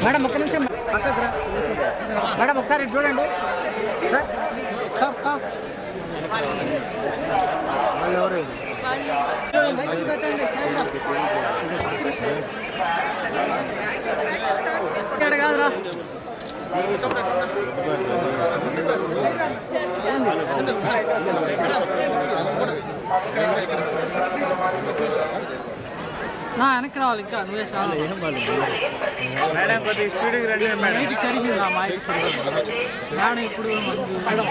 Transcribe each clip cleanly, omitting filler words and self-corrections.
Madam ఒక్క నిమిషం పక్కకు రా మేడం ఒకసారి చూడండి సార్ ఎవరు కాదురా నా వెనక్కి రావాలి ఇంకా నువ్వే మేడం కొద్దిగా స్పీడ్కి రండి మేడం సరిగ్గా నా మైక్ మేడం ఇప్పుడు మేడం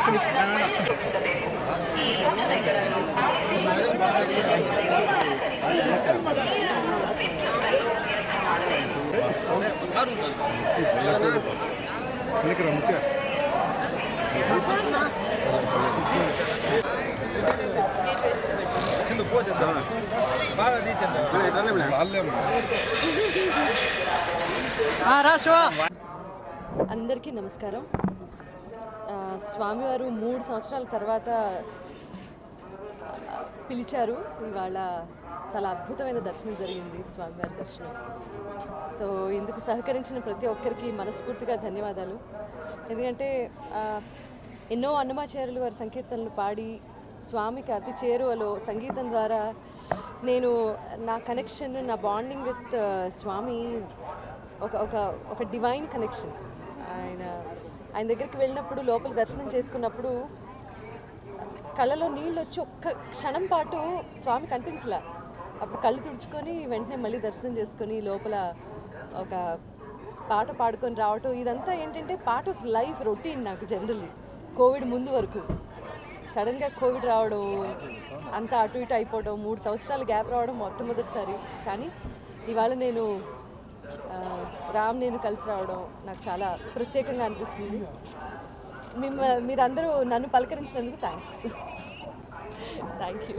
అందరికీ నమస్కారం. స్వామివారు 3 సంవత్సరాల తర్వాత పిలిచారు. ఇవాళ చాలా అద్భుతమైన దర్శనం జరిగింది, స్వామివారి దర్శనం. సో ఇందుకు సహకరించిన ప్రతి ఒక్కరికి మనస్ఫూర్తిగా ధన్యవాదాలు. ఎందుకంటే ఎన్నో అన్నమాచార్యులు వారి సంకీర్తనలు పాడి స్వామికి అతి చేరువలో సంగీతం ద్వారా నేను నా కనెక్షన్, నా బాండింగ్ విత్ స్వామి ఒక డివైన్ కనెక్షన్. ఆయన దగ్గరికి వెళ్ళినప్పుడు, లోపల దర్శనం చేసుకున్నప్పుడు కళ్ళలో నీళ్ళు వచ్చి ఒక్క క్షణం పాటు స్వామి కనిపించలే. అప్పుడు కళ్ళు తుడుచుకొని వెంటనే మళ్ళీ దర్శనం చేసుకొని లోపల ఒక పాట పాడుకొని రావటం, ఇదంతా ఏంటంటే పార్ట్ ఆఫ్ లైఫ్ రొటీన్ నాకు. జనరల్లీ కోవిడ్ ముందు వరకు సడన్గా కోవిడ్ రావడం, అంతా అటు ఇటు అయిపోవడం, 3 సంవత్సరాలు గ్యాప్ రావడం మొట్టమొదటిసారి. కానీ ఇవాళ నేను నేను కలిసి రావడం నాకు చాలా ప్రత్యేకంగా అనిపిస్తుంది. మీరందరూ నన్ను పలకరించినందుకు థ్యాంక్స్. Thank you.